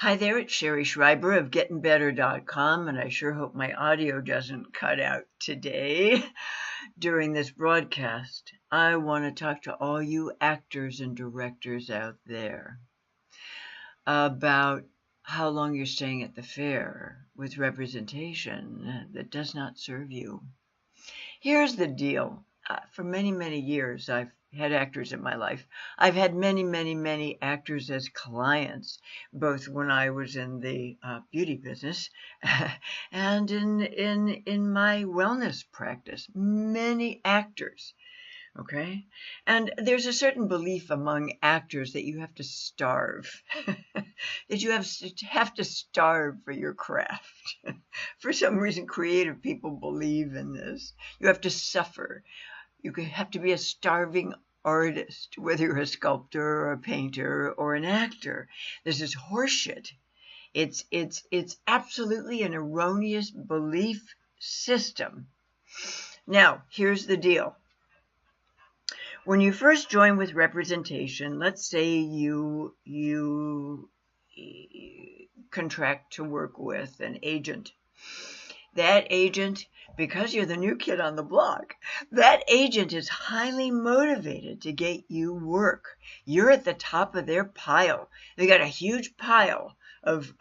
Hi there, it's Sherry Schreiber of GettingBetter.com, and I sure hope my audio doesn't cut out today during this broadcast. I want to talk to all you actors and directors out there about how long you're staying at the fair with representation that does not serve you. Here's the deal. For many, many years, I've had actors in my life. I've had many, many, many actors as clients, both when I was in the beauty business and in my wellness practice. Many actors. Okay. And there's a certain belief among actors that you have to starve, that you have to starve for your craft. For some reason, creative people believe in this. You have to suffer. You have to be a starving artist, whether you're a sculptor or a painter or an actor. This is horseshit. It's absolutely an erroneous belief system. Now, here's the deal. When you first join with representation, let's say you contract to work with an agent. That agent, because you're the new kid on the block, that agent is highly motivated to get you work. You're at the top of their pile. They got a huge pile of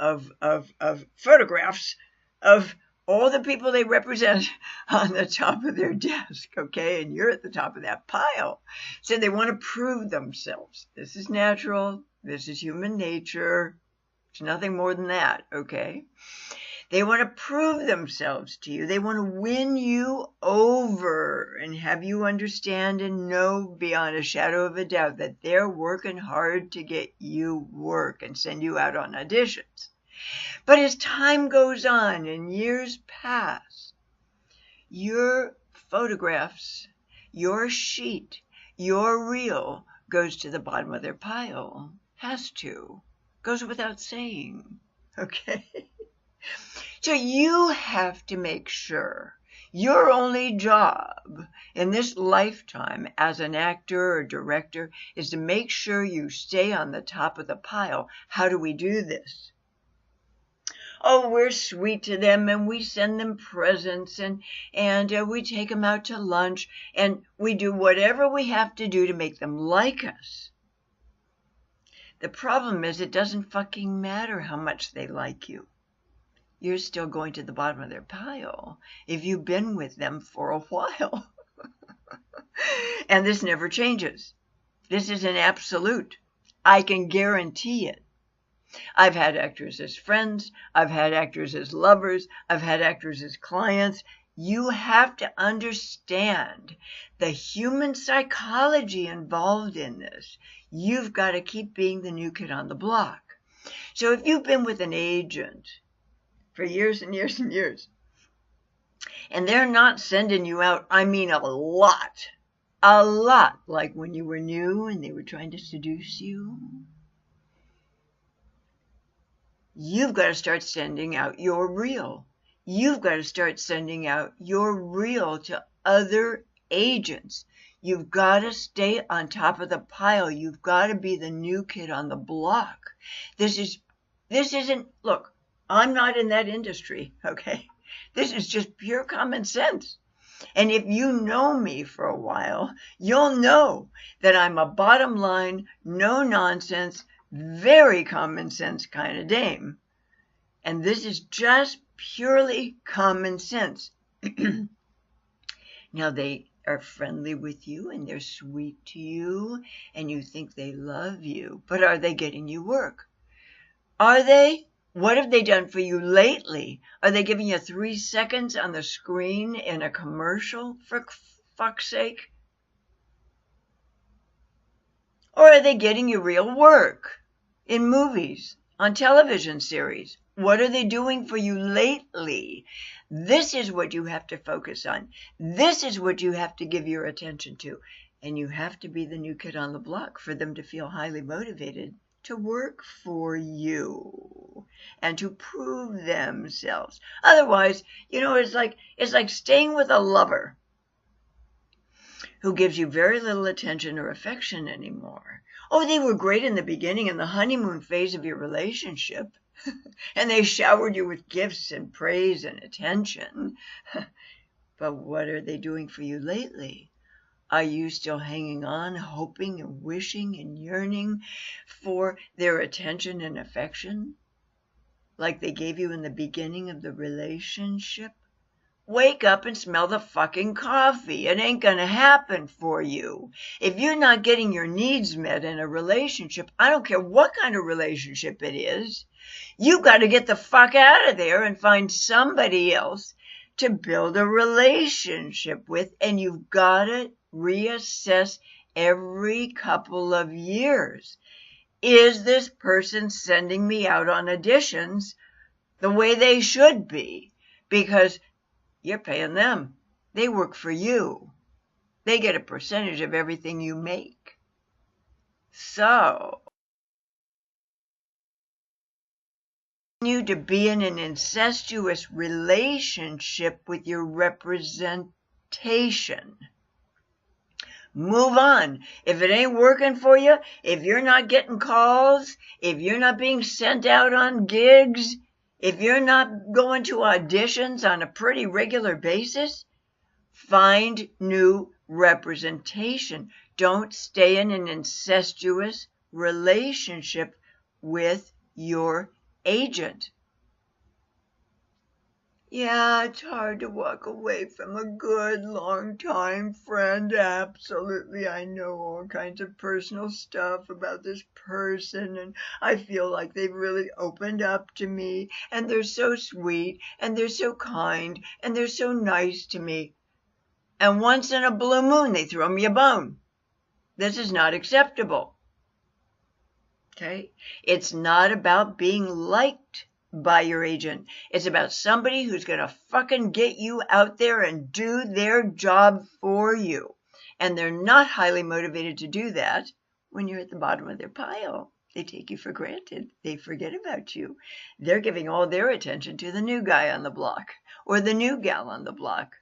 photographs of all the people they represent on the top of their desk, okay? And you're at the top of that pile. So they want to prove themselves. This is natural. This is human nature. It's nothing more than that, okay? They want to prove themselves to you. They want to win you over and have you understand and know beyond a shadow of a doubt that they're working hard to get you work and send you out on auditions. But as time goes on and years pass, your photographs, your sheet, your reel goes to the bottom of their pile. Has to. Goes without saying. Okay? So you have to make sure your only job in this lifetime as an actor or director is to make sure you stay on the top of the pile. How do we do this? Oh, we're sweet to them and we send them presents and we take them out to lunch and we do whatever we have to do to make them like us. The problem is it doesn't fucking matter how much they like you. You're still going to the bottom of their pile if you've been with them for a while. And this never changes. This is an absolute. I can guarantee it. I've had actors as friends. I've had actors as lovers. I've had actors as clients. You have to understand the human psychology involved in this. You've got to keep being the new kid on the block. So if you've been with an agent for years and years and years, and they're not sending you out, I mean a lot, like when you were new and they were trying to seduce you, you've got to start sending out your reel. You've got to start sending out your reel to other agents. You've got to stay on top of the pile. You've got to be the new kid on the block. This isn't, look, I'm not in that industry, okay? This is just pure common sense. And if you know me for a while, you'll know that I'm a bottom line, no nonsense, very common sense kind of dame. And this is just purely common sense. Now they are friendly with you and they're sweet to you and you think they love you, but are they getting you work? Are they? What have they done for you lately? Are they giving you 3 seconds on the screen in a commercial, for fuck's sake? Or are they getting you real work in movies, on television series? What are they doing for you lately? This is what you have to focus on. This is what you have to give your attention to. And you have to be the new kid on the block for them to feel highly motivated to work for you and to prove themselves. Otherwise, it's like staying with a lover who gives you very little attention or affection anymore. Oh, they were great in the beginning, in the honeymoon phase of your relationship, and they showered you with gifts and praise and attention. But what are they doing for you lately? Are you still hanging on, hoping and wishing and yearning for their attention and affection, like they gave you in the beginning of the relationship? Wake up and smell the fucking coffee. It ain't gonna happen for you. If you're not getting your needs met in a relationship, I don't care what kind of relationship it is, you got to get the fuck out of there and find somebody else to build a relationship with, and you've got to reassess every couple of years. Is this person sending me out on auditions the way they should be? Because you're paying them. They work for you. They get a percentage of everything you make. So, continue to be in an incestuous relationship with your representation. Move on. If it ain't working for you, if you're not getting calls, if you're not being sent out on gigs, if you're not going to auditions on a pretty regular basis, find new representation. Don't stay in an incestuous relationship with your agent. Yeah, it's hard to walk away from a good, long-time friend. Absolutely. I know all kinds of personal stuff about this person, and I feel like they've really opened up to me, and they're so sweet, and they're so kind, and they're so nice to me. And once in a blue moon, they throw me a bone. This is not acceptable. Okay? It's not about being liked by your agent. It's about somebody who's going to fucking get you out there and do their job for you. And they're not highly motivated to do that when you're at the bottom of their pile. They take you for granted. They forget about you. They're giving all their attention to the new guy on the block, or the new gal on the block,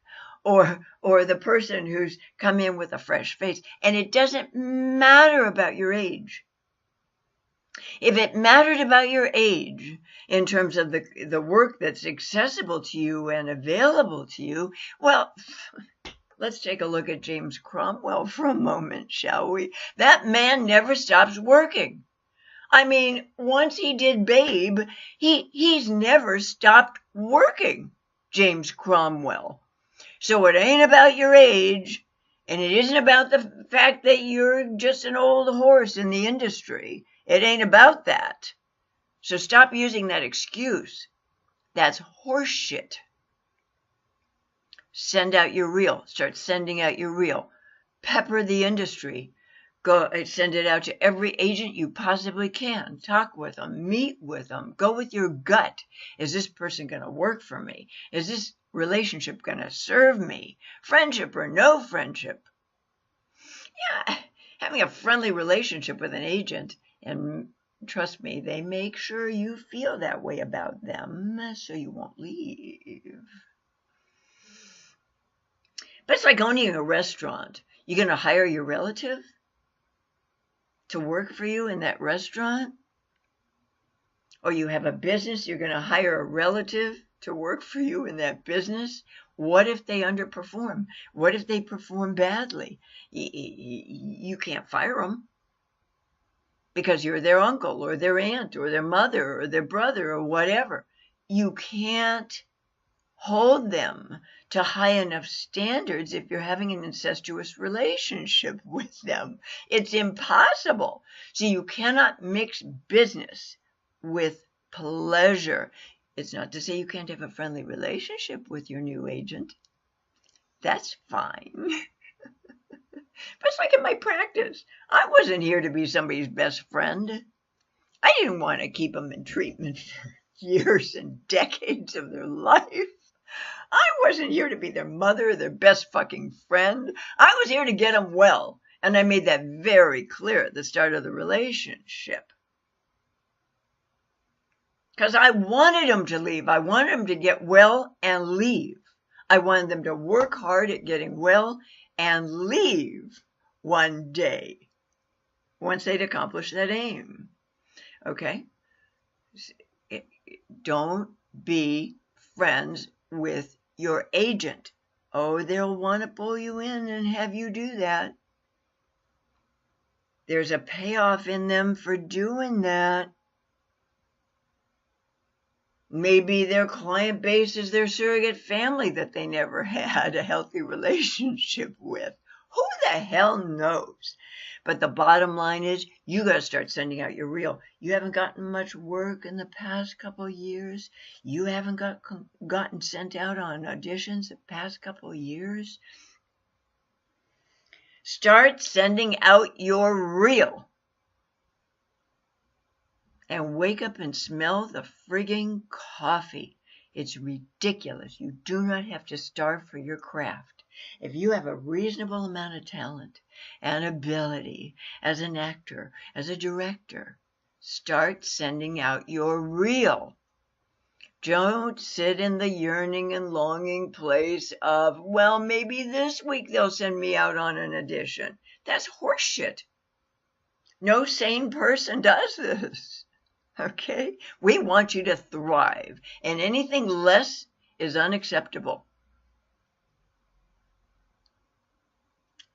or the person who's come in with a fresh face. And it doesn't matter about your age. If it mattered about your age in terms of the work that's accessible to you and available to you, well, let's take a look at James Cromwell for a moment, shall we? That man never stops working. I mean, once he did Babe, he's never stopped working, James Cromwell. So it ain't about your age, and it isn't about the fact that you're just an old horse in the industry. It ain't about that. So stop using that excuse. That's horseshit. Send out your reel. Start sending out your reel. Pepper the industry. Go send it out to every agent you possibly can. Talk with them. Meet with them. Go with your gut. Is this person going to work for me? Is this relationship going to serve me? Friendship or no friendship? Yeah, having a friendly relationship with an agent, and trust me, they make sure you feel that way about them so you won't leave. But it's like owning a restaurant. You're going to hire your relative to work for you in that restaurant? Or you have a business, you're going to hire a relative to work for you in that business? What if they underperform? What if they perform badly? You can't fire them because you're their uncle or their aunt or their mother or their brother or whatever. You can't hold them to high enough standards if you're having an incestuous relationship with them. It's impossible. So you cannot mix business with pleasure. It's not to say you can't have a friendly relationship with your new agent. That's fine. But it's like in my practice. I wasn't here to be somebody's best friend. I didn't want to keep them in treatment for years and decades of their life. I wasn't here to be their mother or their best fucking friend. I was here to get them well. And I made that very clear at the start of the relationship. Because I wanted them to leave. I wanted them to get well and leave. I wanted them to work hard at getting well and leave one day once they'd accomplished that aim. Okay? Don't be friends with your agent. Oh, they'll want to pull you in and have you do that. There's a payoff in them for doing that. Maybe their client base is their surrogate family that they never had a healthy relationship with. Who the hell knows? But the bottom line is you got to start sending out your reel. You haven't gotten much work in the past couple of years. You haven't gotten sent out on auditions the past couple of years. Start sending out your reel. And wake up and smell the frigging coffee. It's ridiculous. You do not have to starve for your craft. If you have a reasonable amount of talent and ability as an actor, as a director, start sending out your reel. Don't sit in the yearning and longing place of, well, maybe this week they'll send me out on an audition. That's horseshit. No sane person does this. Okay? We want you to thrive, and anything less is unacceptable.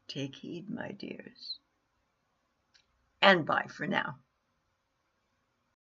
Take heed, my dears. And bye for now.